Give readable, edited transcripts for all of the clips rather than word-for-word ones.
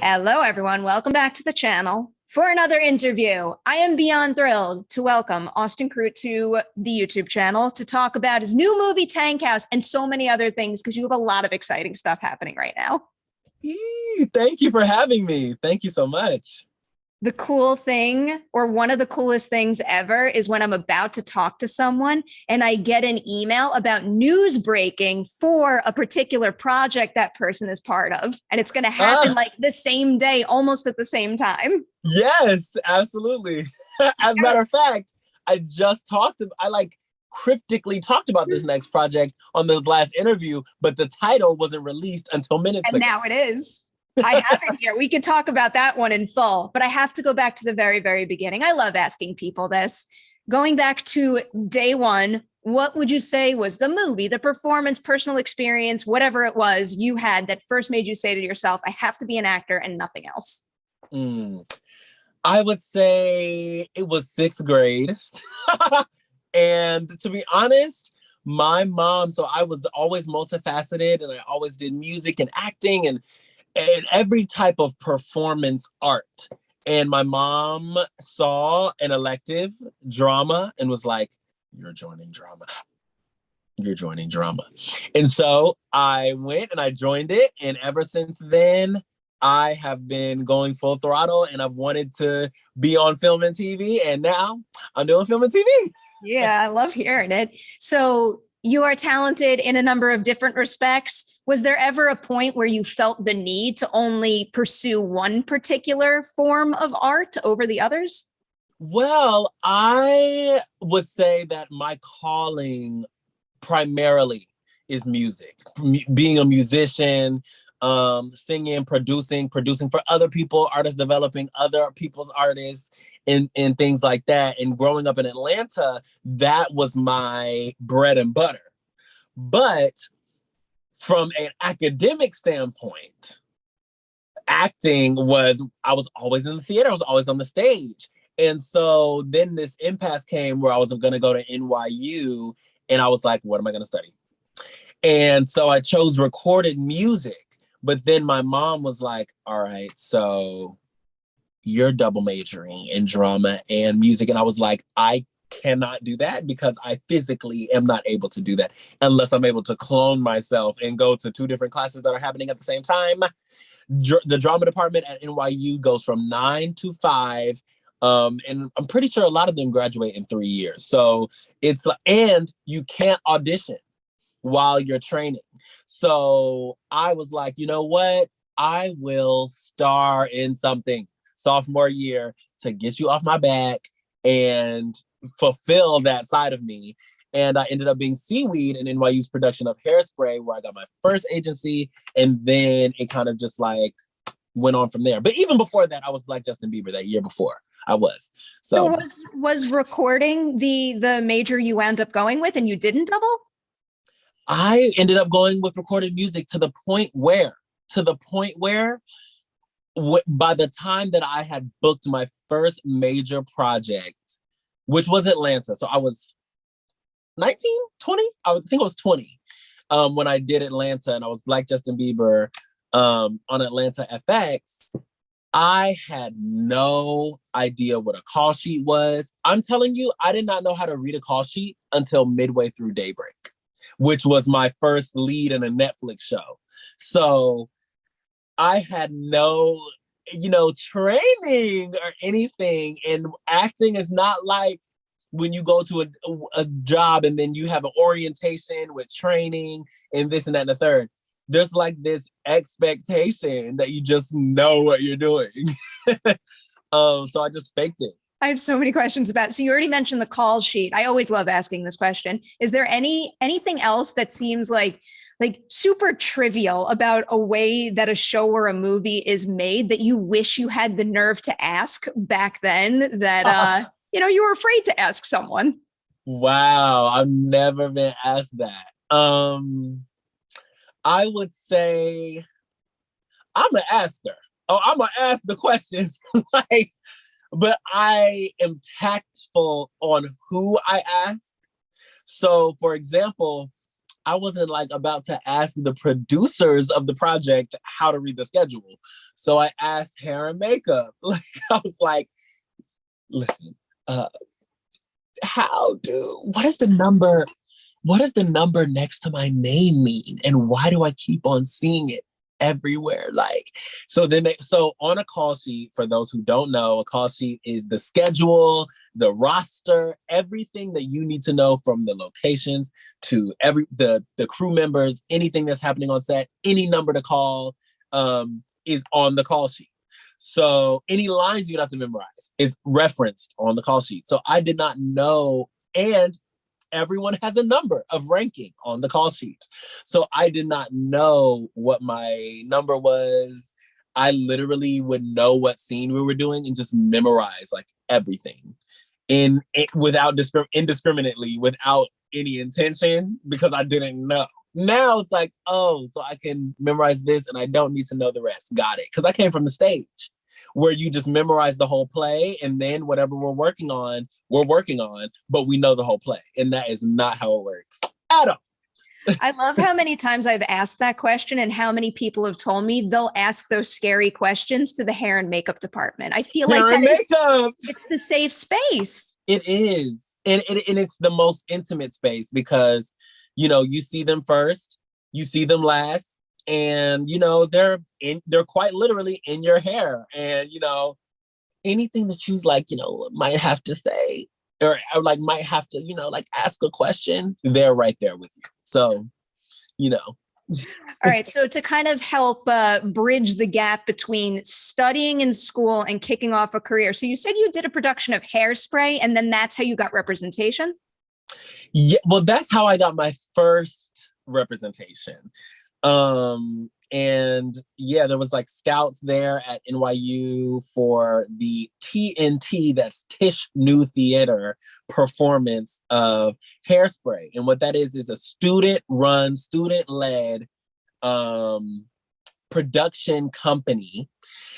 Hello, everyone. Welcome back to the channel for another interview. I am beyond thrilled to welcome Austin Crute to the YouTube channel to talk about his new movie, Tankhouse, and so many other things, because you have a lot of exciting stuff happening right now. Thank you for having me. Thank you so much. The cool thing, or one of the coolest things ever, is when I'm about to talk to someone and I get an email about news breaking for a particular project that person is part of. And it's going to happen like the same day, almost at the same time. Yes, absolutely. As a matter of fact, I cryptically talked about this next project on the last interview, but the title wasn't released until minutes ago. And now it is. I have it here. We could talk about that one in full, but I have to go back to the very, very beginning. I love asking people this. Going back to day one, what would you say was the movie, the performance, personal experience, whatever it was you had that first made you say to yourself, I have to be an actor and nothing else? I would say it was sixth grade. And to be honest, my mom, so I was always multifaceted and I always did music and acting and every type of performance art. And my mom saw an elective, drama, and was like, you're joining drama. You're joining drama. And so I went and I joined it. And ever since then, I have been going full throttle and I've wanted to be on film and TV. And now I'm doing film and TV. Yeah, I love hearing it. So you are talented in a number of different respects. Was there ever a point where you felt the need to only pursue one particular form of art over the others? Well, I would say that my calling primarily is music. Being a musician, singing, producing for other people, artists developing other people's artists and things like that. And growing up in Atlanta, that was my bread and butter. But from an academic standpoint, I was always in the theater, I was always on the stage. And so then this impasse came where I was going to go to NYU and I was like, what am I going to study? And so I chose recorded music. But then my mom was like, all right, so you're double majoring in drama and music. And I was like, I cannot do that because I physically am not able to do that unless I'm able to clone myself and go to two different classes that are happening at the same time. The drama department at NYU goes from 9 to 5. And I'm pretty sure a lot of them graduate in 3 years. So and you can't audition while you're training. So I was like, you know what? I will star in something sophomore year to get you off my back and fulfill that side of me. And I ended up being Seaweed in NYU's production of Hairspray, where I got my first agency. And then it kind of just like went on from there. But even before that, I was like Justin Bieber that year before. I was. So was recording the major you wound up going with and you didn't double? I ended up going with recorded music to the point where by the time that I had booked my first major project, which was Atlanta. So I was 19, 20? I think I was 20 when I did Atlanta and I was Black Justin Bieber on Atlanta FX. I had no idea what a call sheet was. I'm telling you, I did not know how to read a call sheet until midway through Daybreak, which was my first lead in a Netflix show. So I had no, training or anything. And acting is not like when you go to a job and then you have an orientation with training and this and that and the third. There's like this expectation that you just know what you're doing. So I just faked it. I have so many questions about it. So you already mentioned the call sheet. I always love asking this question. Is there anything else that seems like super trivial about a way that a show or a movie is made that you wish you had the nerve to ask back then that, you were afraid to ask someone? Wow. I've never been asked that. I would say I'm an asker. Oh, I'm gonna ask the questions. But I am tactful on who I ask. So for example, I wasn't like about to ask the producers of the project how to read the schedule. So I asked hair and makeup. Like, I was like, listen, what is the number? What does the number next to my name mean? And why do I keep on seeing it everywhere? Like, so on a call sheet, for those who don't know, a call sheet is the schedule, the roster, everything that you need to know, from the locations to the crew members, anything that's happening on set, any number to call, is on the call sheet. So any lines you'd have to memorize is referenced on the call sheet. So I did not know, and everyone has a number of ranking on the call sheet. So I did not know what my number was. I literally would know what scene we were doing and just memorize like everything indiscriminately, without any intention, because I didn't know. Now it's like, oh, so I can memorize this and I don't need to know the rest. Got it. Because I came from the stage where you just memorize the whole play, and then whatever we're working on, but we know the whole play. And that is not how it works at all. I love how many times I've asked that question and how many people have told me they'll ask those scary questions to the hair and makeup department. I feel like it's the safe space. It is. And it's the most intimate space, because, you know, you see them first, you see them last, and, you know, they're quite literally in your hair. And, you know, anything that you like, you know, might have to say, or like might have to, you know, like ask a question, they're right there with you. So, you know. All right. So to kind of help bridge the gap between studying in school and kicking off a career. So you said you did a production of Hairspray, and then that's how you got representation? Yeah, well, that's how I got my first representation. And yeah, there was like scouts there at NYU for the TNT, that's Tisch New Theater, performance of Hairspray. And what that is a student-run, student-led production company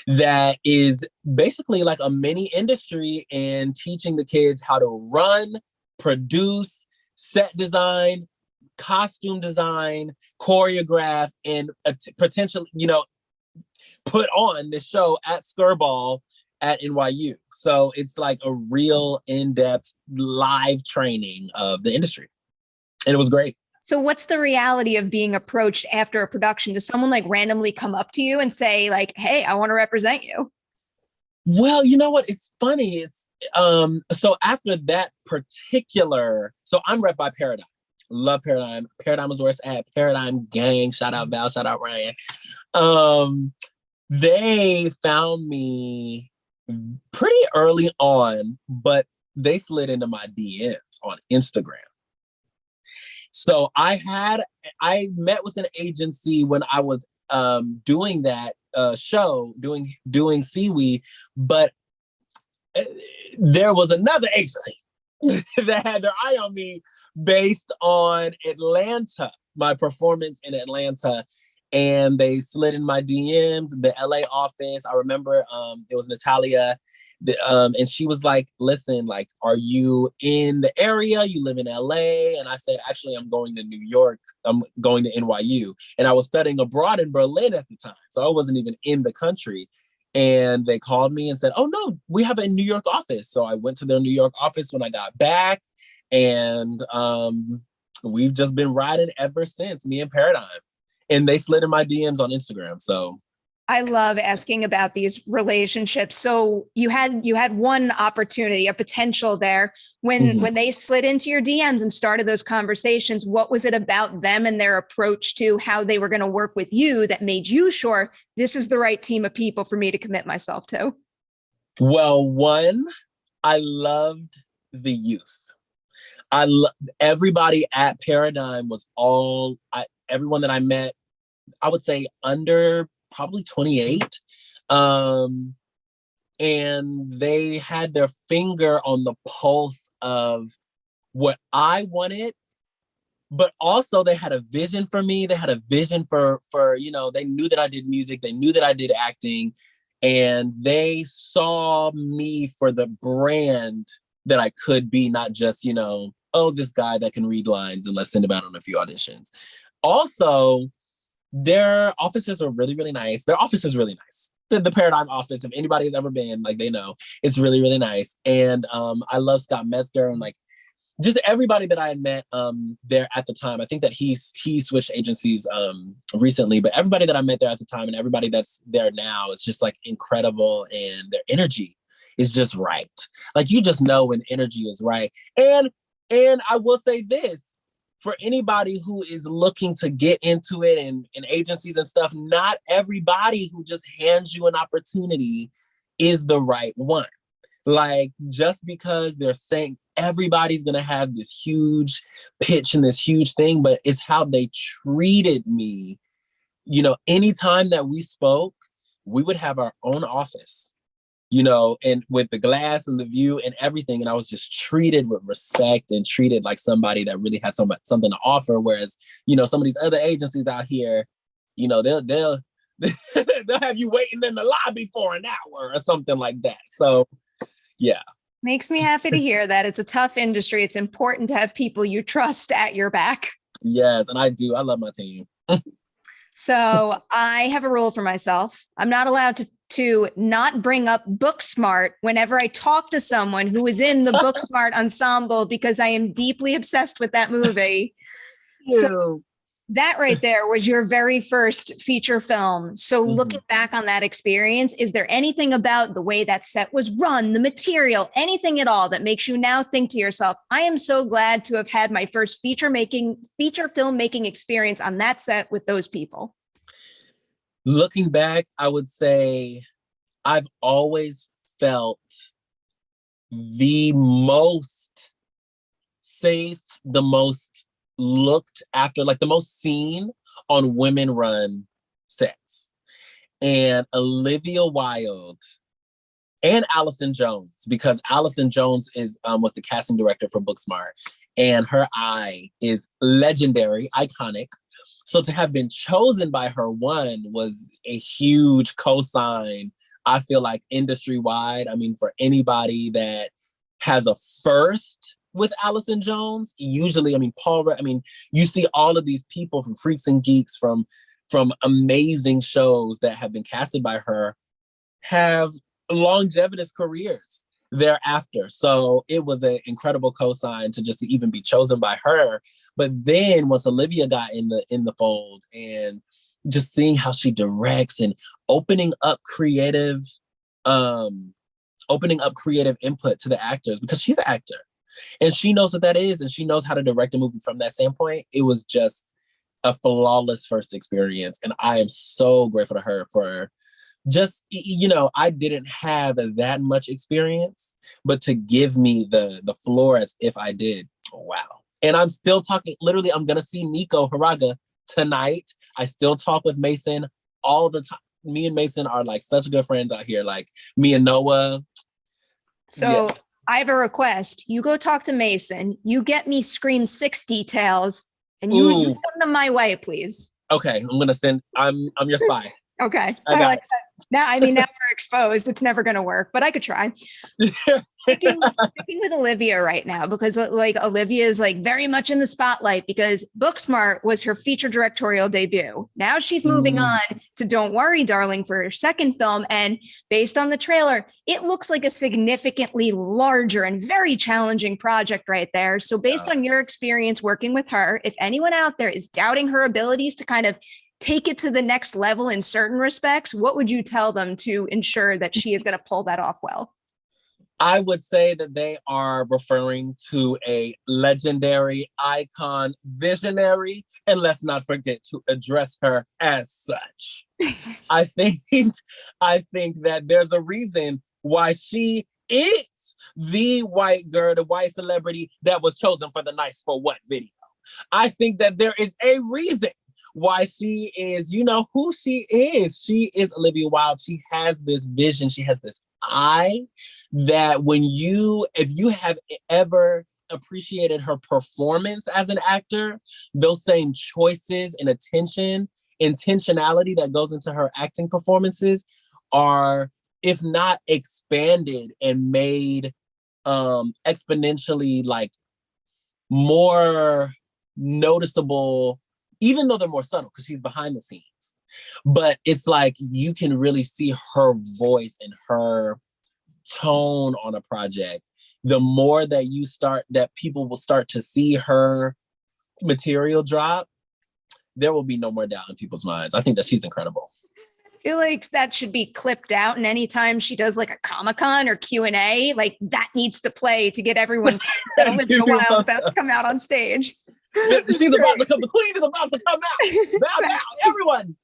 that is basically like a mini industry in teaching the kids how to run, produce, set design, costume design, choreograph, and potentially, you know, put on the show at Skirball at NYU. So it's like a real in-depth live training of the industry. And it was great. So what's the reality of being approached after a production? Does someone like randomly come up to you and say like, hey, I want to represent you? Well, you know what? It's funny. So after that particular, so I'm rep by Paradigm. Love Paradigm. Paradigm was where it's at. Paradigm gang. Shout out Val. Shout out Ryan. They found me pretty early on, but they slid into my DMs on Instagram. So I met with an agency when I was doing that show, doing Seaweed, but there was another agency that had their eye on me based on Atlanta, my performance in Atlanta. And they slid in my DMs, the LA office. I remember it was Natalia. And she was like, listen, like, are you in the area? You live in LA? And I said, actually, I'm going to New York. I'm going to NYU. And I was studying abroad in Berlin at the time. So I wasn't even in the country. And they called me and said, oh, no, we have a New York office. So I went to their New York office when I got back. And we've just been riding ever since, me and Paradigm. And they slid in my DMs on Instagram. So I love asking about these relationships. So you had one opportunity, a potential there when they slid into your DMs and started those conversations. What was it about them and their approach to how they were going to work with you that made you sure this is the right team of people for me to commit myself to? Well, one, I loved the youth. Everybody at Paradigm was everyone that I met, I would say under probably 28. And they had their finger on the pulse of what I wanted, but also they had a vision for me. They had a vision for, you know, they knew that I did music. They knew that I did acting, and they saw me for the brand that I could be, not just, you know, oh, this guy that can read lines and let's send him out on a few auditions. Also, their offices are really, really nice. Their office is really nice. The Paradigm office, if anybody has ever been, like, they know, it's really, really nice. And I love Scott Metzger and like just everybody that I had met there at the time. I think that he switched agencies recently, but everybody that I met there at the time and everybody that's there now is just like incredible, and their energy is just right. Like, you just know when energy is right. And I will say this, for anybody who is looking to get into it and agencies and stuff, not everybody who just hands you an opportunity is the right one. Like, just because they're saying everybody's gonna have this huge pitch and this huge thing, but it's how they treated me. You know, anytime that we spoke, we would have our own office, you know, and with the glass and the view and everything. And I was just treated with respect and treated like somebody that really has something to offer. Whereas, you know, some of these other agencies out here, you know, they'll they'll have you waiting in the lobby for an hour or something like that. So, yeah. Makes me happy to hear that. It's a tough industry. It's important to have people you trust at your back. Yes, and I do. I love my team. So I have a rule for myself. I'm not allowed to not bring up Booksmart whenever I talk to someone who is in the Booksmart ensemble, because I am deeply obsessed with that movie. So that right there was your very first feature film. So looking back on that experience, is there anything about the way that set was run, the material, anything at all that makes you now think to yourself, I am so glad to have had my first feature filmmaking experience on that set with those people? Looking back, I would say I've always felt the most safe, the most looked after, like the most seen on women-run sets. And Olivia Wilde and Allison Jones, because Allison Jones was the casting director for Booksmart, and her eye is legendary, iconic. So to have been chosen by her, one, was a huge cosign, I feel like, industry-wide. I mean, for anybody that has a first with Allison Jones, usually, I mean, you see all of these people from Freaks and Geeks, from amazing shows that have been casted by her, have longevitous careers thereafter. So it was an incredible cosign to just even be chosen by her. But then once Olivia got in the fold, and just seeing how she directs and opening up creative input to the actors, because she's an actor and she knows what that is, and she knows how to direct a movie from that standpoint. It was just a flawless first experience. And I am so grateful to her for just, you know, I didn't have that much experience, but to give me the floor as if I did. Wow. And I'm still talking, literally, I'm going to see Nico Haraga tonight. I still talk with Mason all the time. Me and Mason are like such good friends out here, like me and Noah. So yeah. I have a request. You go talk to Mason. You get me Scream 6 details, and you send them my way, please. Okay, I'm gonna send. I'm your spy. Okay, I like that. Now, I mean, now we're exposed. It's never going to work, but I could try. Sticking with Olivia right now, because like Olivia is like very much in the spotlight, because Booksmart was her feature directorial debut. Now she's moving on to Don't Worry, Darling for her second film. And based on the trailer, it looks like a significantly larger and very challenging project right there. So based on your experience working with her, if anyone out there is doubting her abilities to kind of take it to the next level in certain respects, what would you tell them to ensure that she is going to pull that off well? I would say that they are referring to a legendary icon, visionary, and let's not forget to address her as such. I think that there's a reason why she is the white girl, the white celebrity that was chosen for the Nice for What video. I think that there is a reason why she is, you know, who she is. She is Olivia Wilde. She has this vision. She has this eye that if you have ever appreciated her performance as an actor, those same choices and intentionality that goes into her acting performances are, if not expanded and made exponentially like more noticeable, even though they're more subtle because she's behind the scenes. But it's like you can really see her voice and her tone on a project. The more that people will start to see her material drop, there will be no more doubt in people's minds. I think that she's incredible. I feel like that should be clipped out, and anytime she does like a Comic-Con or Q&A, like that needs to play to get everyone that Olivia Wilde's about to come out on stage. She's about to come. The queen is about to come out. Now, everyone.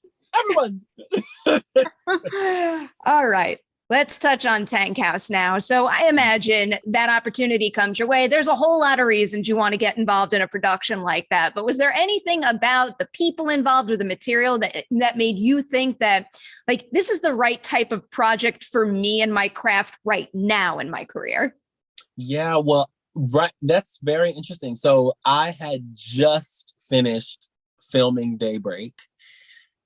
All right. Let's touch on Tankhouse now. So I imagine that opportunity comes your way. There's a whole lot of reasons you want to get involved in a production like that. But was there anything about the people involved or the material that made you think that, like, this is the right type of project for me and my craft right now in my career? Yeah, well, right. That's very interesting. So I had just finished filming Daybreak,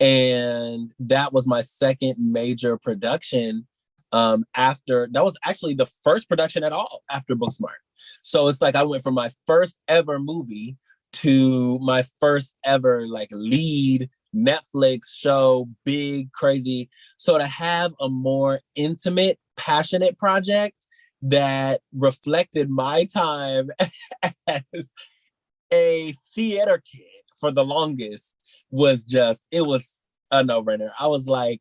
and that was my second major production. After that was actually the first production at all after Booksmart. So it's like I went from my first ever movie to my first ever like lead Netflix show, big, crazy. So to have a more intimate, passionate project that reflected my time as a theater kid for the longest was it was a no-brainer. I was like,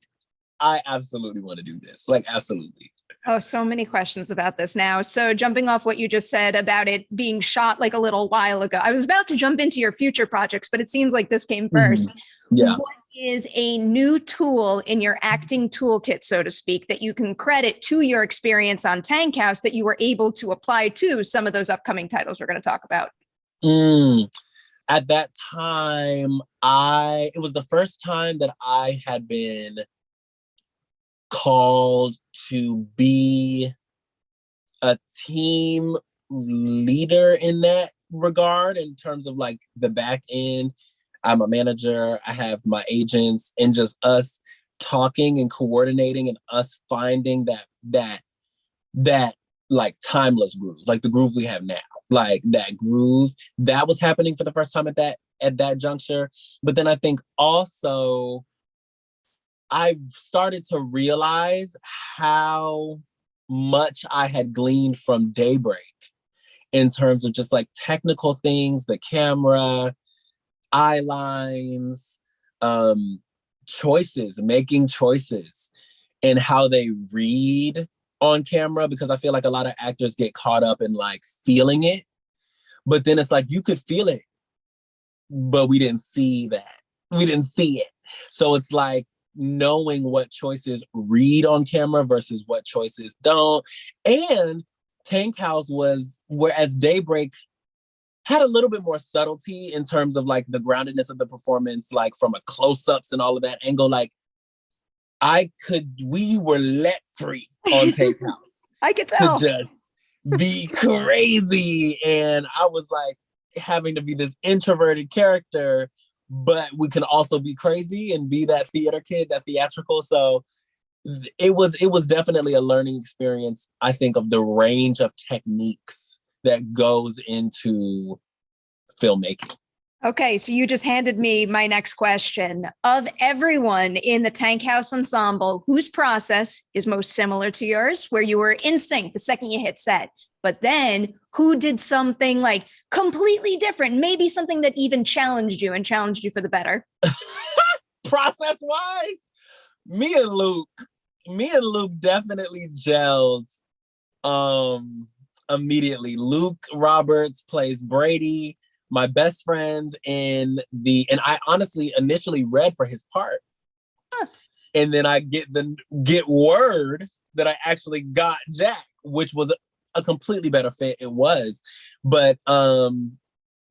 I absolutely want to do this. Like, absolutely. Oh, so many questions about this now. So jumping off what you just said about it being shot like a little while ago, I was about to jump into your future projects, but it seems like this came first. Yeah. What is a new tool in your acting toolkit, so to speak, that you can credit to your experience on Tankhouse that you were able to apply to some of those upcoming titles we're going to talk about? At that time, it was the first time that I had been called to be a team leader in that regard, in terms of like the back end. I'm a manager, I have my agents, and just us talking and coordinating and us finding that like timeless groove, like the groove we have now, like that groove that was happening for the first time at that juncture. But then I think also I started to realize how much I had gleaned from Daybreak in terms of just like technical things, the camera, eye lines, making choices, and how they read on camera, because I feel like a lot of actors get caught up in like feeling it, but then it's like you could feel it, but we didn't see that. We didn't see it. So it's like knowing what choices read on camera versus what choices don't. And Tankhouse was, whereas Daybreak had a little bit more subtlety in terms of like the groundedness of the performance, like from a close-ups and all of that angle, like we were let free on Tankhouse. I could tell. To just be crazy. And I was like having to be this introverted character, but we can also be crazy and be that theater kid, that theatrical. So it was definitely a learning experience, I think, of the range of techniques that goes into filmmaking. Okay, so you just handed me my next question. Of everyone in the Tankhouse ensemble, whose process is most similar to yours, where you were in sync the second you hit set, but then who did something like completely different, maybe something that even challenged you for the better? Process-wise, me and Luke definitely gelled immediately. Luke Roberts plays Brady, my best friend and I honestly initially read for his part. Huh. And then I get word that I actually got Jack, which was a completely better fit. It was. But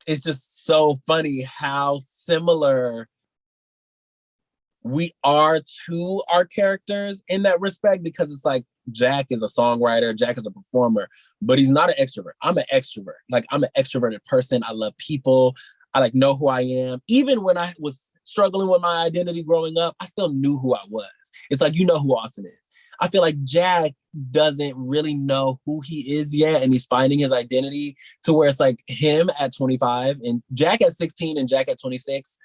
it's just so funny how similar we are to our characters in that respect, because it's like Jack is a songwriter, Jack is a performer, but he's not an extrovert. I'm an extrovert. Like, I'm an extroverted person. I love people. I like know who I am. Even when I was struggling with my identity growing up, I still knew who I was. It's like, you know who Austin is. I feel like Jack doesn't really know who he is yet, and he's finding his identity, to where it's like him at 25 and Jack at 16 and Jack at 26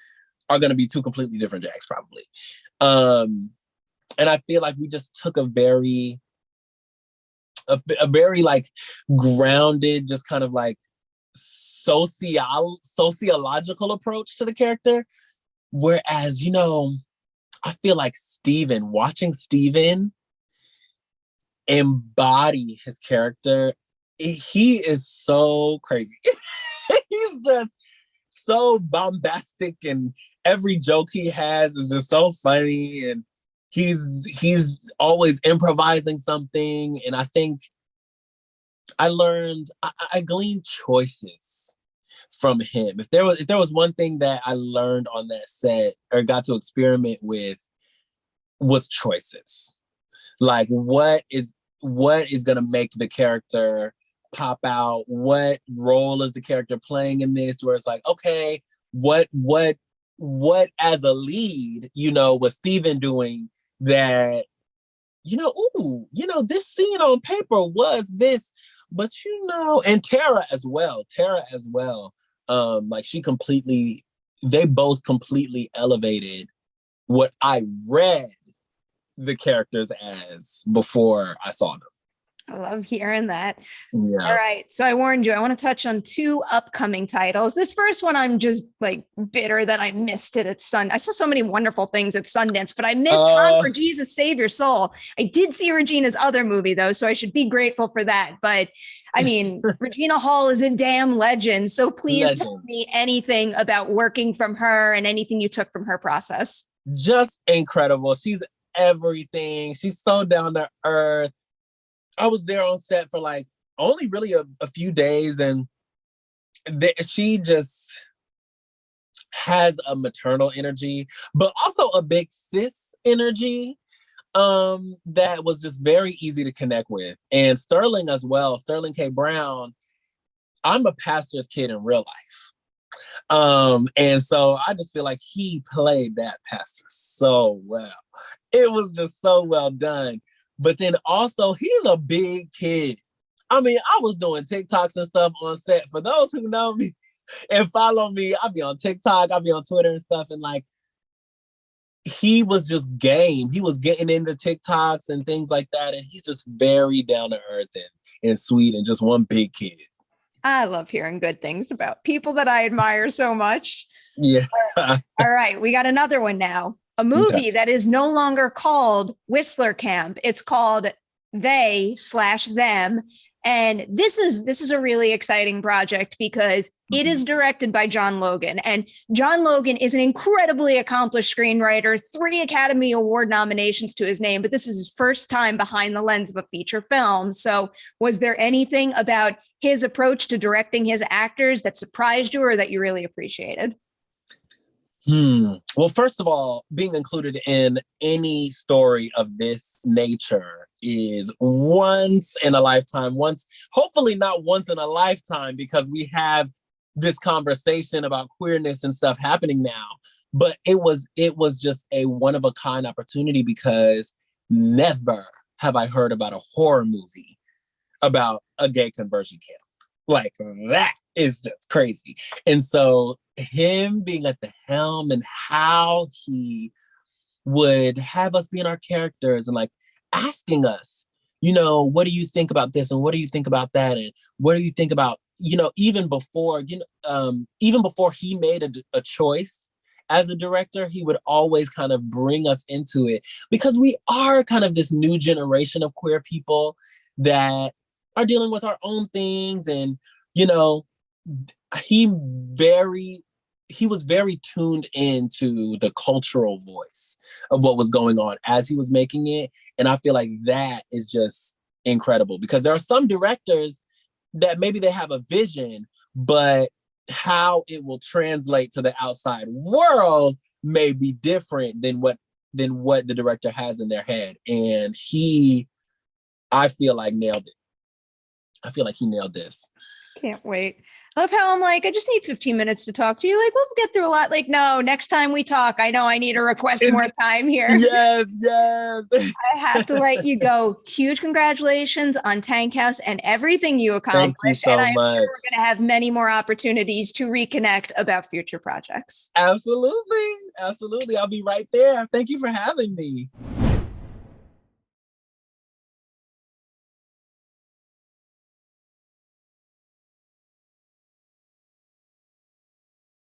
are going to be two completely different Jacks probably. And I feel like we just took a very like grounded, just kind of like sociological approach to the character. Whereas, you know, I feel like watching Steven embody his character, he is so crazy. He's just so bombastic, and every joke he has is just so funny, and he's always improvising something. And I think I gleaned choices from him. If there was one thing that I learned on that set, or got to experiment with, was choices. Like what is gonna make the character pop out? What role is the character playing in this? Where it's like, okay, what as a lead, you know, was Steven doing that, you know, ooh, you know, this scene on paper was this, but you know, and Tara as well. Like they both completely elevated what I read the characters as before I saw them. I love hearing that. Yeah. All right. So I warned you, I want to touch on 2 upcoming titles. This first one, I'm just like bitter that I missed it at Sundance. I saw so many wonderful things at Sundance, but I missed Con for Jesus Save Your Soul. I did see Regina's other movie though, so I should be grateful for that. But I mean, Regina Hall is a damn legend. So please tell me anything about working from her and anything you took from her process. Just incredible. She's everything. She's so down to earth. I was there on set for like only really a few days, and she just has a maternal energy, but also a big sis energy that was just very easy to connect with. And Sterling as well, Sterling K. Brown, I'm a pastor's kid in real life. And so I just feel like he played that pastor so well. It was just so well done. But then also, he's a big kid. I mean, I was doing TikToks and stuff on set. For those who know me and follow me, I'll be on TikTok, I'll be on Twitter and stuff. And like, he was just game. He was getting into TikToks and things like that. And he's just very down to earth and sweet, and just one big kid. I love hearing good things about people that I admire so much. Yeah. All right. We got another one now. A movie that is no longer called Whistler Camp. It's called They/Them. And this is a really exciting project because it is directed by John Logan. And John Logan is an incredibly accomplished screenwriter, 3 Academy Award nominations to his name, but this is his first time behind the lens of a feature film. So was there anything about his approach to directing his actors that surprised you or that you really appreciated? Well, first of all, being included in any story of this nature is once in a lifetime. Hopefully not once in a lifetime, because we have this conversation about queerness and stuff happening now. But it was just a one of a kind opportunity, because never have I heard about a horror movie about a gay conversion camp. Like, that is just crazy. And so him being at the helm, and how he would have us be in our characters and like asking us, you know, what do you think about this? And what do you think about that? And what do you think about, you know, even before he made a choice as a director, he would always kind of bring us into it, because we are kind of this new generation of queer people that are dealing with our own things. And, you know, he was very tuned into the cultural voice of what was going on as he was making it. And I feel like that is just incredible, because there are some directors that maybe they have a vision, but how it will translate to the outside world may be different than what the director has in their head. And I feel like nailed it. I feel like he nailed this. Can't wait. I love how I'm like, I just need 15 minutes to talk to you. Like, we'll get through a lot. Like, no, next time we talk, I know I need to request more time here. Yes, yes. I have to let you go. Huge congratulations on Tankhouse and everything you accomplished. Thank you so and I'm much. sure we're going to have many more opportunities to reconnect about future projects. Absolutely. Absolutely. I'll be right there. Thank you for having me.